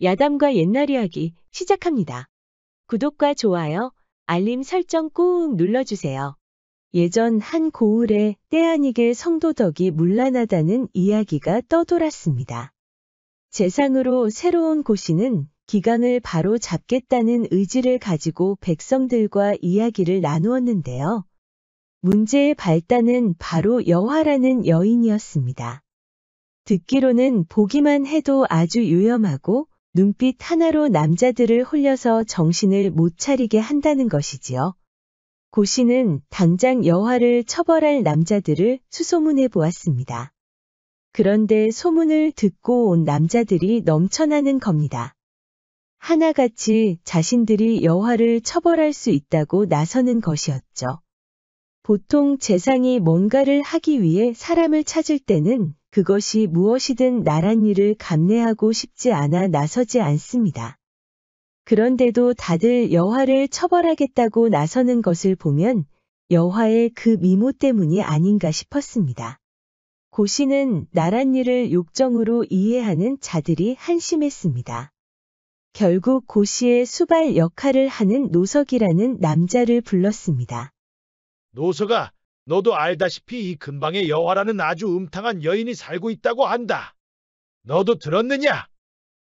야담과 옛날 이야기 시작합니다. 구독과 좋아요, 알림 설정 꾹 눌러주세요. 예전 한 고을에 때 아니게 성도덕이 문란하다는 이야기가 떠돌았습니다. 재상으로 새로운 고씨는 기강을 바로 잡겠다는 의지를 가지고 백성들과 이야기를 나누었는데요. 문제의 발단은 바로 여화라는 여인이었습니다. 듣기로는 보기만 해도 아주 유염하고 눈빛 하나로 남자들을 홀려서 정신을 못 차리게 한다는 것이지요. 고씨는 당장 여화를 처벌할 남자들을 수소문해 보았습니다. 그런데 소문을 듣고 온 남자들이 넘쳐나는 겁니다. 하나같이 자신들이 여화를 처벌할 수 있다고 나서는 것이었죠. 보통 재상이 뭔가를 하기 위해 사람을 찾을 때는 그것이 무엇이든 나란 일을 감내하고 싶지 않아 나서지 않습니다. 그런데도 다들 여화를 처벌하겠다고 나서는 것을 보면 여화의 그 미모 때문이 아닌가 싶었습니다. 고씨는 나란 일을 욕정으로 이해하는 자들이 한심했습니다. 결국 고씨의 수발 역할을 하는 노석이라는 남자를 불렀습니다. 노석아, 너도 알다시피 이 근방에 여화라는 아주 음탕한 여인이 살고 있다고 한다. 너도 들었느냐?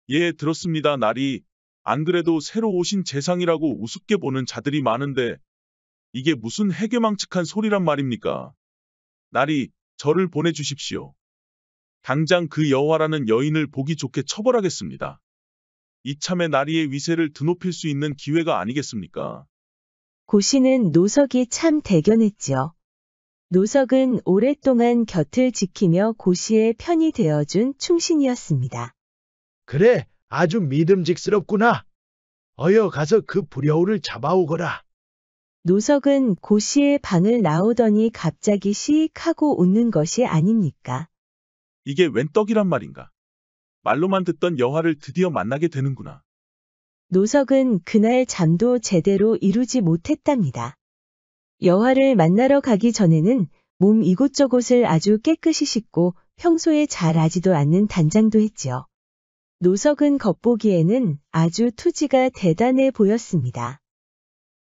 예, 들었습니다, 나리. 안 그래도 새로 오신 재상이라고 우습게 보는 자들이 많은데 이게 무슨 해괴망측한 소리란 말입니까? 나리, 저를 보내주십시오. 당장 그 여화라는 여인을 보기 좋게 처벌하겠습니다. 이참에 나리의 위세를 드높일 수 있는 기회가 아니겠습니까? 고씨는 노석이 참 대견했지요. 노석은 오랫동안 곁을 지키며 고씨의 편이 되어준 충신이었습니다. 그래, 아주 믿음직스럽구나. 어여 가서 그 불여우를 잡아오거라. 노석은 고씨의 방을 나오더니 갑자기 시익 하고 웃는 것이 아닙니까? 이게 웬 떡이란 말인가? 말로만 듣던 여화를 드디어 만나게 되는구나. 노석은 그날 잠도 제대로 이루지 못했답니다. 여화를 만나러 가기 전에는 몸 이곳저곳을 아주 깨끗이 씻고 평소에 잘 하지도 않는 단장도 했지요. 노석은 겉보기에는 아주 투지가 대단해 보였습니다.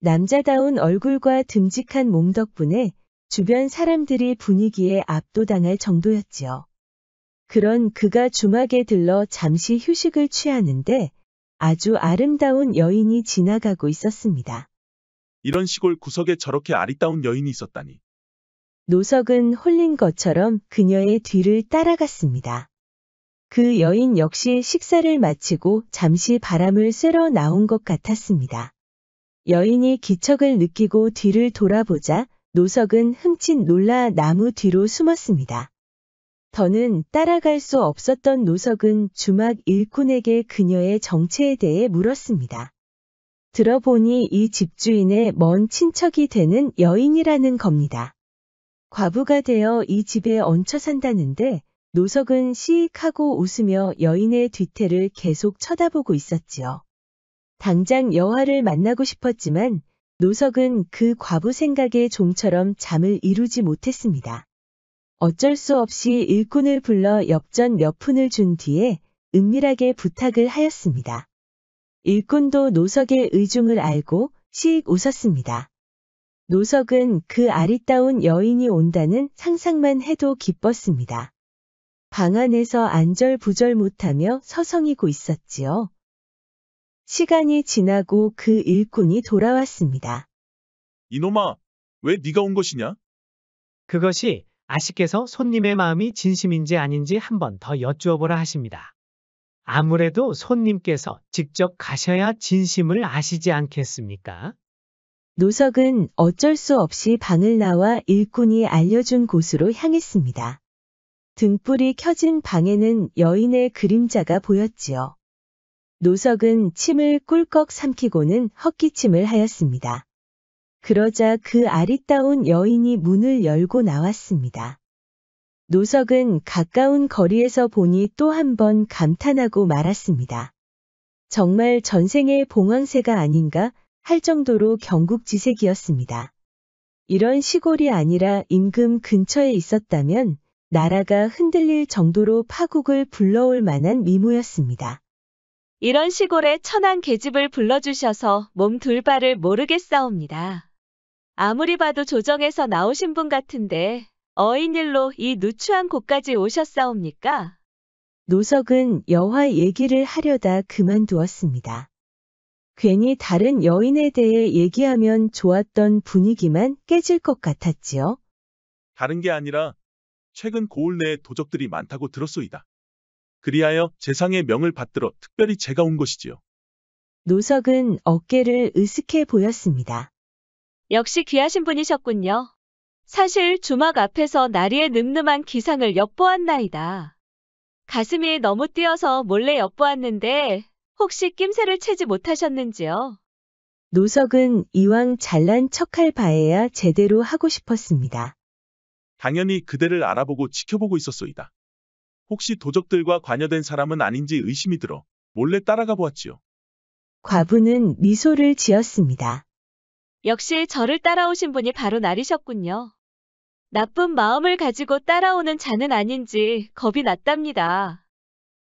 남자다운 얼굴과 듬직한 몸 덕분에 주변 사람들이 분위기에 압도당할 정도였지요. 그런 그가 주막에 들러 잠시 휴식을 취하는데 아주 아름다운 여인이 지나가고 있었습니다. 이런 시골 구석에 저렇게 아리따운 여인이 있었다니. 노석은 홀린 것처럼 그녀의 뒤를 따라갔습니다. 그 여인 역시 식사를 마치고 잠시 바람을 쐬러 나온 것 같았습니다. 여인이 기척을 느끼고 뒤를 돌아보자 노석은 흠칫 놀라 나무 뒤로 숨었습니다. 더는 따라갈 수 없었던 노석은 주막 일꾼에게 그녀의 정체에 대해 물었습니다. 들어보니 이 집주인의 먼 친척이 되는 여인이라는 겁니다. 과부가 되어 이 집에 얹혀 산다는데 노석은 시익하고 웃으며 여인의 뒤태를 계속 쳐다보고 있었지요. 당장 여화를 만나고 싶었지만 노석은 그 과부 생각에 좀처럼 잠을 이루지 못했습니다. 어쩔 수 없이 일꾼을 불러 엽전 몇 푼을 준 뒤에 은밀하게 부탁을 하였습니다. 일꾼도 노석의 의중을 알고 시익 웃었습니다. 노석은 그 아리따운 여인이 온다는 상상만 해도 기뻤습니다. 방 안에서 안절부절 못하며 서성이고 있었지요. 시간이 지나고 그 일꾼이 돌아왔습니다. 이놈아, 왜 네가 온 것이냐? 그것이 아씨께서 손님의 마음이 진심인지 아닌지 한 번 더 여쭈어보라 하십니다. 아무래도 손님께서 직접 가셔야 진심을 아시지 않겠습니까? 노석은 어쩔 수 없이 방을 나와 일꾼이 알려준 곳으로 향했습니다. 등불이 켜진 방에는 여인의 그림자가 보였지요. 노석은 침을 꿀꺽 삼키고는 헛기침을 하였습니다. 그러자 그 아리따운 여인이 문을 열고 나왔습니다. 노석은 가까운 거리에서 보니 또 한 번 감탄하고 말았습니다. 정말 전생의 봉황새가 아닌가 할 정도로 경국지색이었습니다. 이런 시골이 아니라 임금 근처에 있었다면 나라가 흔들릴 정도로 파국을 불러올 만한 미모였습니다. 이런 시골에 천한 계집을 불러주셔서 몸 둘 바를 모르겠사옵니다. 아무리 봐도 조정에서 나오신 분 같은데 어인일로 이 누추한 곳까지 오셨사옵니까? 노석은 여화 얘기를 하려다 그만두었습니다. 괜히 다른 여인에 대해 얘기하면 좋았던 분위기만 깨질 것 같았지요. 다른 게 아니라 최근 고을 내에 도적들이 많다고 들었소이다. 그리하여 재상의 명을 받들어 특별히 제가 온 것이지요. 노석은 어깨를 으쓱해 보였습니다. 역시 귀하신 분이셨군요. 사실 주막 앞에서 나리의 늠름한 기상을 엿보았나이다. 가슴이 너무 뛰어서 몰래 엿보았는데 혹시 낌새를 채지 못하셨는지요? 노석은 이왕 잘난 척할 바에야 제대로 하고 싶었습니다. 당연히 그대를 알아보고 지켜보고 있었소이다. 혹시 도적들과 관여된 사람은 아닌지 의심이 들어 몰래 따라가 보았지요. 과부는 미소를 지었습니다. 역시 저를 따라오신 분이 바로 나리셨군요. 나쁜 마음을 가지고 따라오는 자는 아닌지 겁이 났답니다.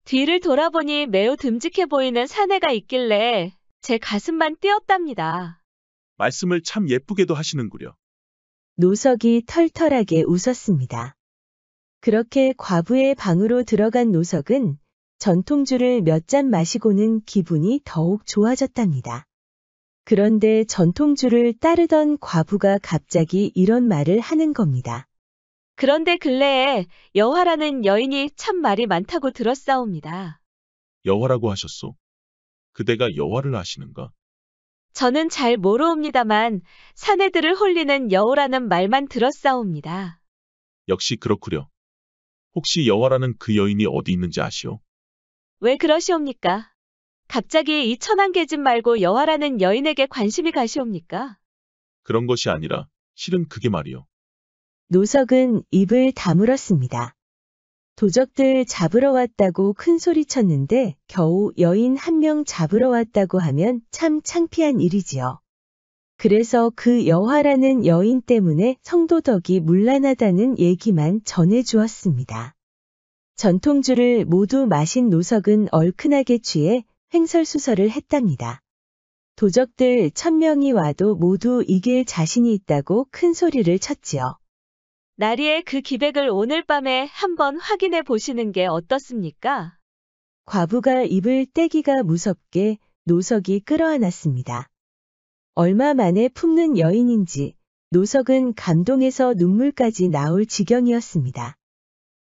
뒤를 돌아보니 매우 듬직해 보이는 사내가 있길래 제 가슴만 뛰었답니다. 말씀을 참 예쁘게도 하시는구려. 노석이 털털하게 웃었습니다. 그렇게 과부의 방으로 들어간 노석은 전통주를 몇 잔 마시고는 기분이 더욱 좋아졌답니다. 그런데 전통주를 따르던 과부가 갑자기 이런 말을 하는 겁니다. 그런데 근래에 여화라는 여인이 참 말이 많다고 들었사옵니다. 여화라고 하셨소? 그대가 여화를 아시는가? 저는 잘 모르옵니다만 사내들을 홀리는 여우라는 말만 들었사옵니다. 역시 그렇구려. 혹시 여화라는 그 여인이 어디 있는지 아시오? 왜 그러시옵니까? 갑자기 이 천한 계집 말고 여화라는 여인에게 관심이 가시옵니까? 그런 것이 아니라 실은 그게 말이오. 노석은 입을 다물었습니다. 도적들 잡으러 왔다고 큰 소리 쳤는데 겨우 여인 한 명 잡으러 왔다고 하면 참 창피한 일이지요. 그래서 그 여화라는 여인 때문에 성도덕이 문란하다는 얘기만 전해주었습니다. 전통주를 모두 마신 노석은 얼큰하게 취해 횡설수설을 했답니다. 도적들 1000명이 와도 모두 이길 자신이 있다고 큰 소리를 쳤지요. 나리의 그 기백을 오늘 밤에 한번 확인해 보시는 게 어떻습니까? 과부가 입을 떼기가 무섭게 노석이 끌어안았습니다. 얼마 만에 품는 여인인지 노석은 감동해서 눈물까지 나올 지경이었습니다.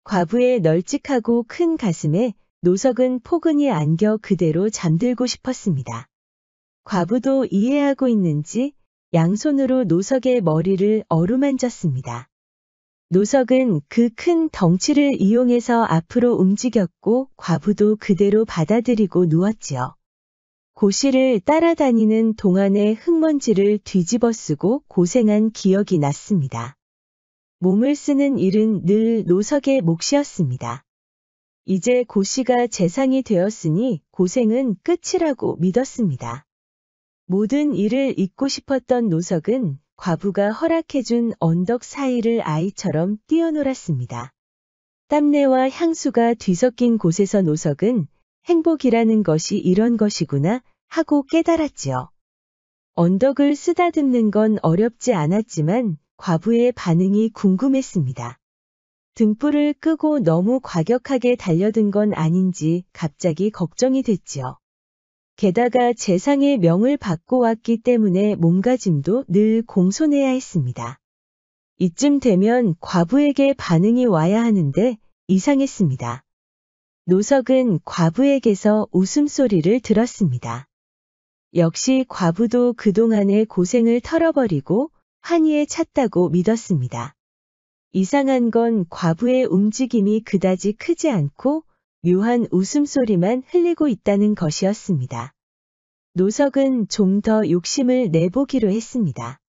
과부의 널찍하고 큰 가슴에 노석은 포근히 안겨 그대로 잠들고 싶었습니다. 과부도 이해하고 있는지 양손으로 노석의 머리를 어루만졌습니다. 노석은 그 큰 덩치를 이용해서 앞으로 움직였고 과부도 그대로 받아들이고 누웠지요. 고시를 따라다니는 동안에 흙먼지를 뒤집어 쓰고 고생한 기억이 났습니다. 몸을 쓰는 일은 늘 노석의 몫이었습니다. 이제 고시가 재상이 되었으니 고생은 끝이라고 믿었습니다. 모든 일을 잊고 싶었던 노석은 과부가 허락해준 언덕 사이를 아이처럼 뛰어놀았습니다. 땀내와 향수가 뒤섞인 곳에서 노석은 행복이라는 것이 이런 것이구나 하고 깨달았지요. 언덕을 쓰다듬는 건 어렵지 않았지만 과부의 반응이 궁금했습니다. 등불을 끄고 너무 과격하게 달려든 건 아닌지 갑자기 걱정이 됐지요. 게다가 재상의 명을 받고 왔기 때문에 몸가짐도 늘 공손해야 했습니다. 이쯤 되면 과부에게 반응이 와야 하는데 이상했습니다. 노석은 과부에게서 웃음소리를 들었습니다. 역시 과부도 그동안의 고생을 털어버리고 환희에 찼다고 믿었습니다. 이상한 건 과부의 움직임이 그다지 크지 않고 묘한 웃음소리만 흘리고 있다는 것이었습니다. 노석은 좀 더 욕심을 내보기로 했습니다.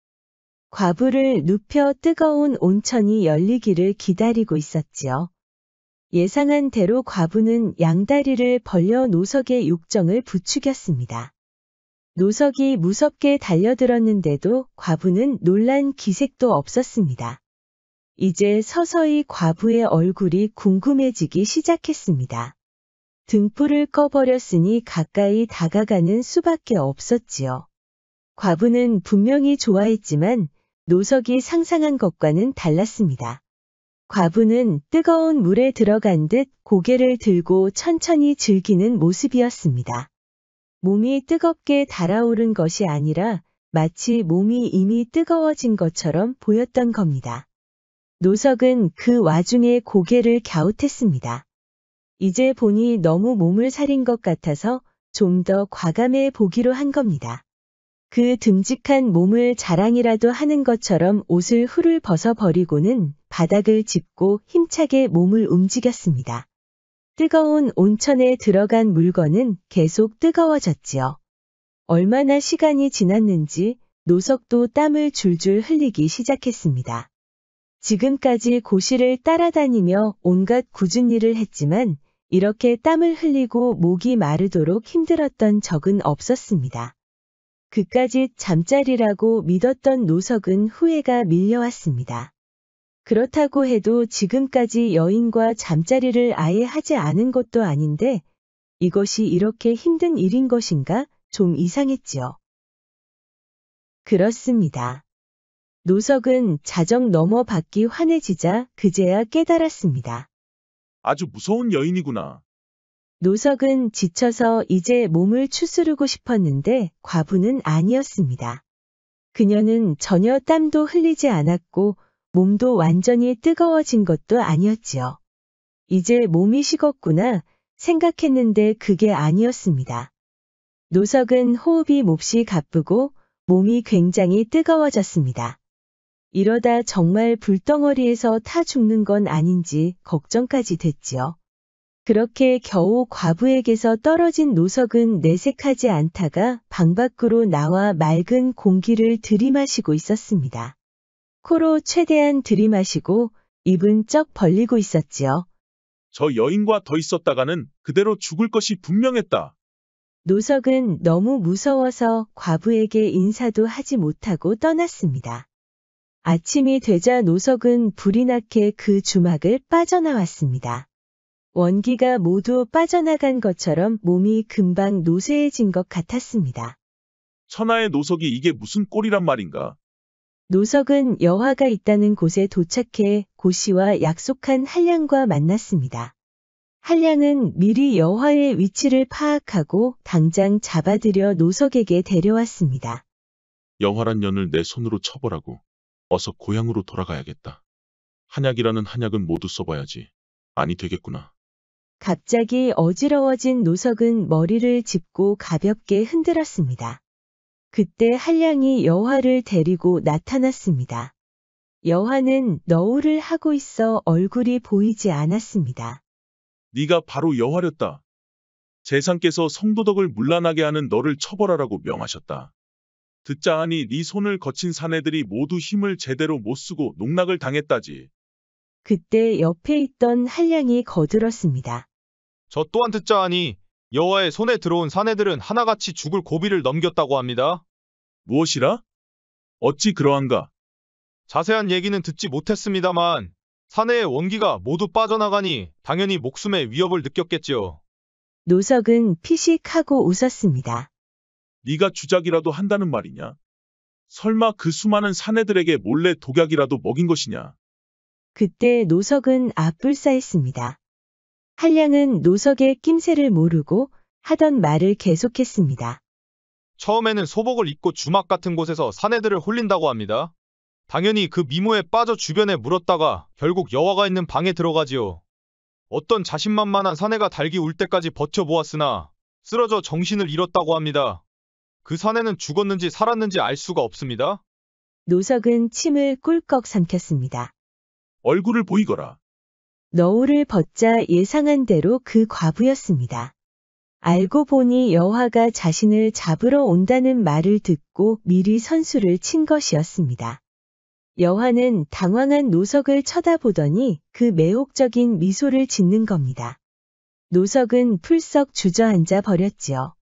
과부를 눕혀 뜨거운 온천이 열리기를 기다리고 있었지요. 예상한 대로 과부는 양다리를 벌려 노석의 욕정을 부추겼습니다. 노석이 무섭게 달려들었는데도 과부는 놀란 기색도 없었습니다. 이제 서서히 과부의 얼굴이 궁금해지기 시작했습니다. 등불을 꺼버렸으니 가까이 다가가는 수밖에 없었지요. 과부는 분명히 좋아했지만 노석이 상상한 것과는 달랐습니다. 과부는 뜨거운 물에 들어간 듯 고개를 들고 천천히 즐기는 모습이었습니다. 몸이 뜨겁게 달아오른 것이 아니라 마치 몸이 이미 뜨거워진 것처럼 보였던 겁니다. 노석은 그 와중에 고개를 갸웃했습니다. 이제 보니 너무 몸을 사린 것 같아서 좀 더 과감해 보기로 한 겁니다. 그 듬직한 몸을 자랑이라도 하는 것처럼 옷을 훌훌 벗어버리고는 바닥을 짚고 힘차게 몸을 움직였습니다. 뜨거운 온천에 들어간 물건은 계속 뜨거워졌지요. 얼마나 시간이 지났는지 노석도 땀을 줄줄 흘리기 시작했습니다. 지금까지 고시를 따라다니며 온갖 굳은 일을 했지만 이렇게 땀을 흘리고 목이 마르도록 힘들었던 적은 없었습니다. 그까짓 잠자리라고 믿었던 노석은 후회가 밀려왔습니다. 그렇다고 해도 지금까지 여인과 잠자리를 아예 하지 않은 것도 아닌데 이것이 이렇게 힘든 일인 것인가 좀 이상했지요. 그렇습니다. 노석은 자정 넘어받기 환해지자 그제야 깨달았습니다. 아주 무서운 여인이구나. 노석은 지쳐서 이제 몸을 추스르고 싶었는데 과부는 아니었습니다. 그녀는 전혀 땀도 흘리지 않았고 몸도 완전히 뜨거워진 것도 아니었지요. 이제 몸이 식었구나 생각했는데 그게 아니었습니다. 노석은 호흡이 몹시 가쁘고 몸이 굉장히 뜨거워졌습니다. 이러다 정말 불덩어리에서 타 죽는 건 아닌지 걱정까지 됐지요. 그렇게 겨우 과부에게서 떨어진 노석은 내색하지 않다가 방 밖으로 나와 맑은 공기를 들이마시고 있었습니다. 코로 최대한 들이마시고 입은 쩍 벌리고 있었지요. 저 여인과 더 있었다가는 그대로 죽을 것이 분명했다. 노석은 너무 무서워서 과부에게 인사도 하지 못하고 떠났습니다. 아침이 되자 노석은 불이 나게 그 주막을 빠져나왔습니다. 원기가 모두 빠져나간 것처럼 몸이 금방 노쇠해진 것 같았습니다. 천하의 노석이 이게 무슨 꼴이란 말인가? 노석은 여화가 있다는 곳에 도착해 고씨와 약속한 한량과 만났습니다. 한량은 미리 여화의 위치를 파악하고 당장 잡아들여 노석에게 데려왔습니다. 여화란 년을 내 손으로 처벌하고 어서 고향으로 돌아가야겠다. 한약이라는 한약은 모두 써봐야지. 아니 되겠구나. 갑자기 어지러워진 노석은 머리를 짚고 가볍게 흔들었습니다. 그때 한량이 여화를 데리고 나타났습니다. 여화는 너울을 하고 있어 얼굴이 보이지 않았습니다. 네가 바로 여화렸다. 재상께서 성도덕을 문란하게 하는 너를 처벌하라고 명하셨다. 듣자 하니 네 손을 거친 사내들이 모두 힘을 제대로 못 쓰고 농락을 당했다지. 그때 옆에 있던 한량이 거들었습니다. 저 또한 듣자 하니 여호와의 손에 들어온 사내들은 하나같이 죽을 고비를 넘겼다고 합니다. 무엇이라? 어찌 그러한가? 자세한 얘기는 듣지 못했습니다만 사내의 원기가 모두 빠져나가니 당연히 목숨의 위협을 느꼈겠지요. 노석은 피식하고 웃었습니다. 네가 주작이라도 한다는 말이냐? 설마 그 수많은 사내들에게 몰래 독약이라도 먹인 것이냐? 그때 노석은 압불싸했습니다. 한량은 노석의 낌새를 모르고 하던 말을 계속했습니다. 처음에는 소복을 입고 주막 같은 곳에서 사내들을 홀린다고 합니다. 당연히 그 미모에 빠져 주변에 물었다가 결국 여화가 있는 방에 들어가지요. 어떤 자신만만한 사내가 달기 울 때까지 버텨보았으나 쓰러져 정신을 잃었다고 합니다. 그 사내는 죽었는지 살았는지 알 수가 없습니다. 노석은 침을 꿀꺽 삼켰습니다. 얼굴을 보이거라. 너울을 벗자 예상한 대로 그 과부였습니다. 알고 보니 여화가 자신을 잡으러 온다는 말을 듣고 미리 선수를 친 것이었습니다. 여화는 당황한 노석을 쳐다보더니 그 매혹적인 미소를 짓는 겁니다. 노석은 풀썩 주저앉아 버렸지요.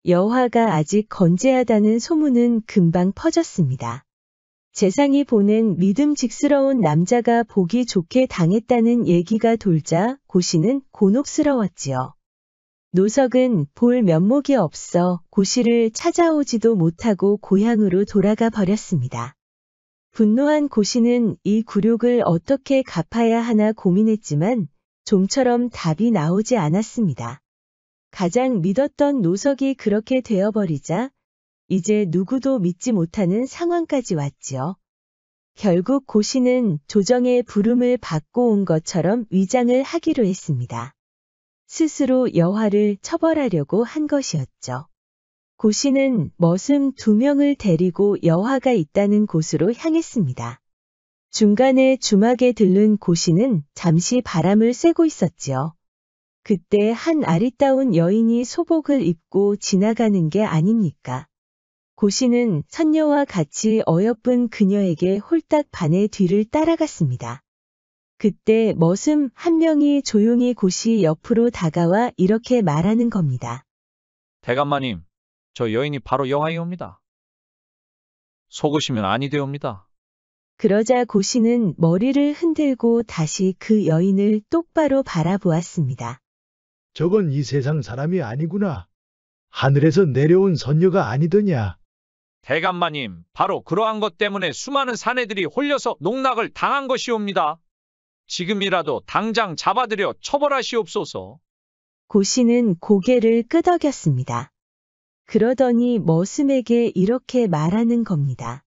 여화가 아직 건재하다는 소문은 금방 퍼졌습니다. 재상이 보낸 믿음직스러운 남자가 보기 좋게 당했다는 얘기가 돌자 고씨는 곤혹스러웠지요. 노석은 볼 면목이 없어 고시를 찾아오지도 못하고 고향으로 돌아가 버렸습니다. 분노한 고시는 이 굴욕을 어떻게 갚아야 하나 고민했지만 좀처럼 답이 나오지 않았습니다. 가장 믿었던 노석이 그렇게 되어버리자 이제 누구도 믿지 못하는 상황까지 왔지요. 결국 고시는 조정의 부름을 받고 온 것처럼 위장을 하기로 했습니다. 스스로 여화를 처벌하려고 한 것이었죠. 고시는 머슴 2명을 데리고 여화가 있다는 곳으로 향했습니다. 중간에 주막에 들른 고시는 잠시 바람을 쐬고 있었지요. 그때 한 아리따운 여인이 소복을 입고 지나가는 게 아닙니까? 고시는 선녀와 같이 어여쁜 그녀에게 홀딱 반해 뒤를 따라갔습니다. 그때 머슴 한 명이 조용히 고시 옆으로 다가와 이렇게 말하는 겁니다. 대감마님, 저 여인이 바로 여하이옵니다. 속으시면 아니 되옵니다. 그러자 고시는 머리를 흔들고 다시 그 여인을 똑바로 바라보았습니다. 저건 이 세상 사람이 아니구나. 하늘에서 내려온 선녀가 아니더냐. 대감마님, 바로 그러한 것 때문에 수많은 사내들이 홀려서 농락을 당한 것이옵니다. 지금이라도 당장 잡아들여 처벌하시옵소서. 고시는 고개를 끄덕였습니다. 그러더니 머슴에게 이렇게 말하는 겁니다.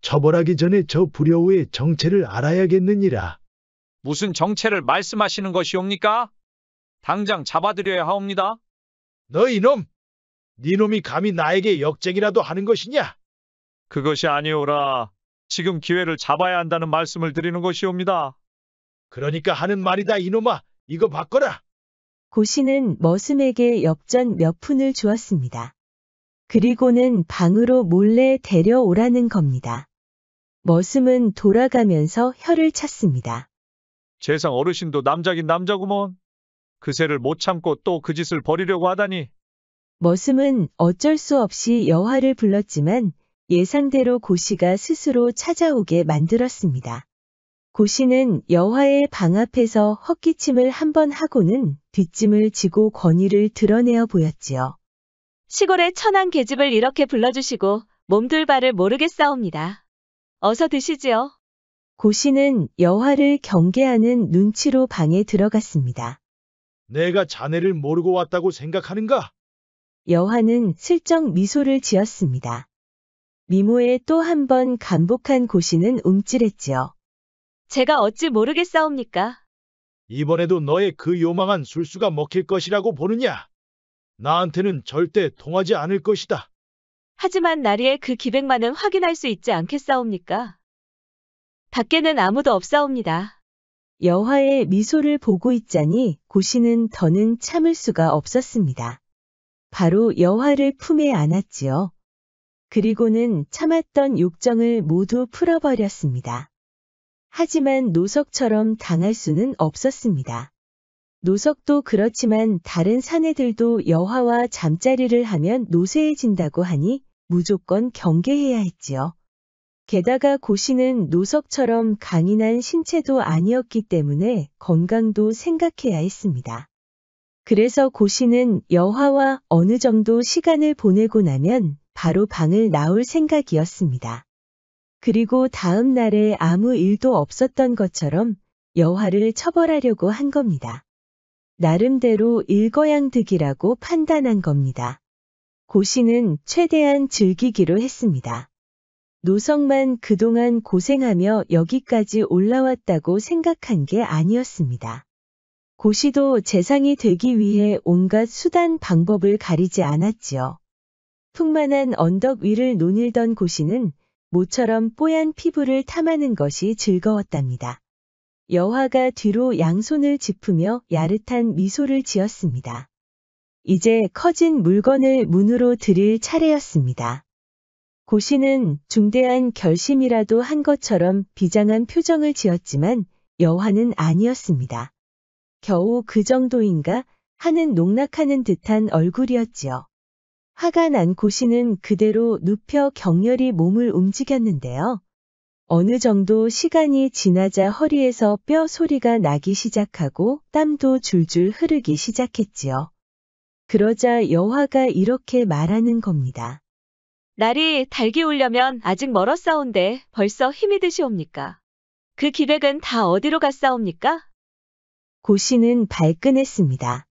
처벌하기 전에 저 불효의 정체를 알아야겠느니라. 무슨 정체를 말씀하시는 것이옵니까? 당장 잡아들여야 하옵니다. 너 이놈! 네 놈이 감히 나에게 역쟁이라도 하는 것이냐? 그것이 아니오라. 지금 기회를 잡아야 한다는 말씀을 드리는 것이옵니다. 그러니까 하는 말이다 이놈아. 이거 바꿔라. 고시는 머슴에게 엽전 몇 푼을 주었습니다. 그리고는 방으로 몰래 데려오라는 겁니다. 머슴은 돌아가면서 혀를 찼습니다. 세상 어르신도 남자긴 남자구먼. 그새를 못 참고 또 그 짓을 벌이려고 하다니. 머슴은 어쩔 수 없이 여화를 불렀지만 예상대로 고시가 스스로 찾아오게 만들었습니다. 고시는 여화의 방 앞에서 헛기침을 한번 하고는 뒷짐을 지고 권위를 드러내어 보였지요. 시골의 천한 계집을 이렇게 불러주시고 몸둘 바를 모르겠사옵니다. 어서 드시지요. 고시는 여화를 경계하는 눈치로 방에 들어갔습니다. 내가 자네를 모르고 왔다고 생각하는가? 여화는 슬쩍 미소를 지었습니다. 미모에 또 한 번 감복한 고시는 움찔했지요. 제가 어찌 모르겠사옵니까? 이번에도 너의 그 요망한 술수가 먹힐 것이라고 보느냐? 나한테는 절대 통하지 않을 것이다. 하지만 나리의 그 기백만은 확인할 수 있지 않겠사옵니까? 밖에는 아무도 없사옵니다. 여화의 미소를 보고 있자니 고시는 더는 참을 수가 없었습니다. 바로 여화를 품에 안았지요. 그리고는 참았던 욕정을 모두 풀어버렸습니다. 하지만 노석처럼 당할 수는 없었습니다. 노석도 그렇지만 다른 사내들도 여화와 잠자리를 하면 노쇠해진다고 하니 무조건 경계해야 했지요. 게다가 고시는 노석처럼 강인한 신체도 아니었기 때문에 건강도 생각해야 했습니다. 그래서 고시는 여화와 어느 정도 시간을 보내고 나면 바로 방을 나올 생각이었습니다. 그리고 다음 날에 아무 일도 없었던 것처럼 여화를 처벌하려고 한 겁니다. 나름대로 일거양득이라고 판단한 겁니다. 고시는 최대한 즐기기로 했습니다. 노석만 그동안 고생하며 여기까지 올라왔다고 생각한 게 아니었습니다. 고시도 재상이 되기 위해 온갖 수단 방법을 가리지 않았지요. 풍만한 언덕 위를 논일던 고시는 모처럼 뽀얀 피부를 탐하는 것이 즐거웠답니다. 여화가 뒤로 양손을 짚으며 야릇한 미소를 지었습니다. 이제 커진 물건을 문으로 들일 차례였습니다. 고시는 중대한 결심이라도 한 것처럼 비장한 표정을 지었지만 여화는 아니었습니다. 겨우 그 정도인가 하는 농락하는 듯한 얼굴이었지요. 화가 난 고시는 그대로 눕혀 격렬히 몸을 움직였는데요. 어느 정도 시간이 지나자 허리에서 뼈 소리가 나기 시작하고 땀도 줄줄 흐르기 시작했지요. 그러자 여화가 이렇게 말하는 겁니다. 날이 달기 울려면 아직 멀었사온데 벌써 힘이 드시옵니까? 그 기백은 다 어디로 갔사옵니까? 고씨는 발끈했습니다.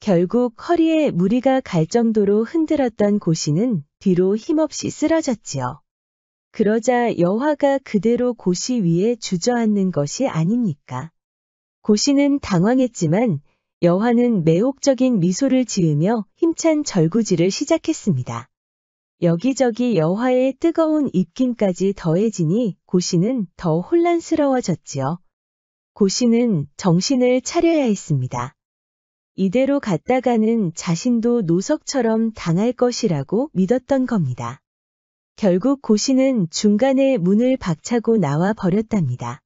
결국 허리에 무리가 갈 정도로 흔들었던 고씨는 뒤로 힘없이 쓰러졌지요. 그러자 여화가 그대로 고씨 위에 주저앉는 것이 아닙니까? 고씨는 당황했지만 여화는 매혹적인 미소를 지으며 힘찬 절구질을 시작했습니다. 여기저기 여화의 뜨거운 입김까지 더해지니 고씨는 더 혼란스러워졌지요. 고씨는 정신을 차려야 했습니다. 이대로 갔다가는 자신도 노석처럼 당할 것이라고 믿었던 겁니다. 결국 고씨는 중간에 문을 박차고 나와 버렸답니다.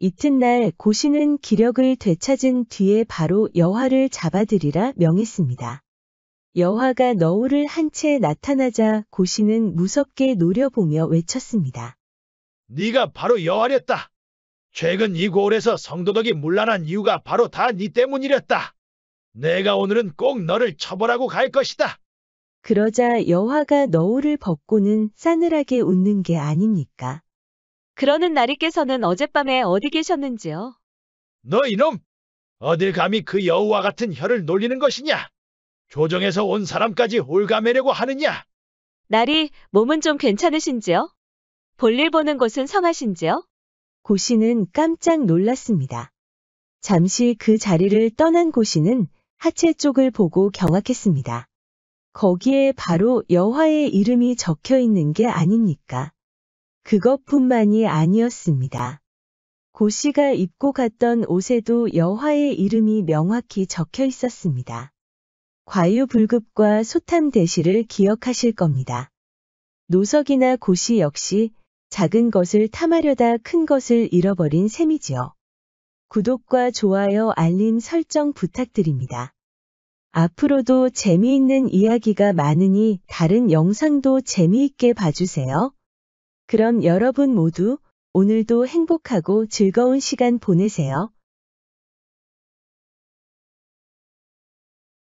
이튿날 고씨는 기력을 되찾은 뒤에 바로 여화를 잡아들이라 명했습니다. 여화가 너울을 한 채 나타나자 고씨는 무섭게 노려보며 외쳤습니다. 네가 바로 여하랬다. 최근 이 고을에서 성도덕이 문란한 이유가 바로 다 네 때문이랬다. 내가 오늘은 꼭 너를 처벌하고 갈 것이다. 그러자 여화가 너울을 벗고는 싸늘하게 웃는 게 아닙니까? 그러는 나리께서는 어젯밤에 어디 계셨는지요? 너 이놈! 어딜 감히 그 여우와 같은 혀를 놀리는 것이냐? 조정에서 온 사람까지 홀가매려고 하느냐? 나리, 몸은 좀 괜찮으신지요? 볼일 보는 곳은 성하신지요? 고씨는 깜짝 놀랐습니다. 잠시 그 자리를 떠난 고씨는 하체 쪽을 보고 경악했습니다. 거기에 바로 여화의 이름이 적혀 있는 게 아닙니까? 그것뿐만이 아니었습니다. 고씨가 입고 갔던 옷에도 여화의 이름이 명확히 적혀 있었습니다. 과유불급과 소탐대시를 기억하실 겁니다. 노석이나 고씨 역시 작은 것을 탐하려다 큰 것을 잃어버린 셈이지요. 구독과 좋아요, 알림 설정 부탁드립니다. 앞으로도 재미있는 이야기가 많으니 다른 영상도 재미있게 봐주세요. 그럼 여러분 모두 오늘도 행복하고 즐거운 시간 보내세요.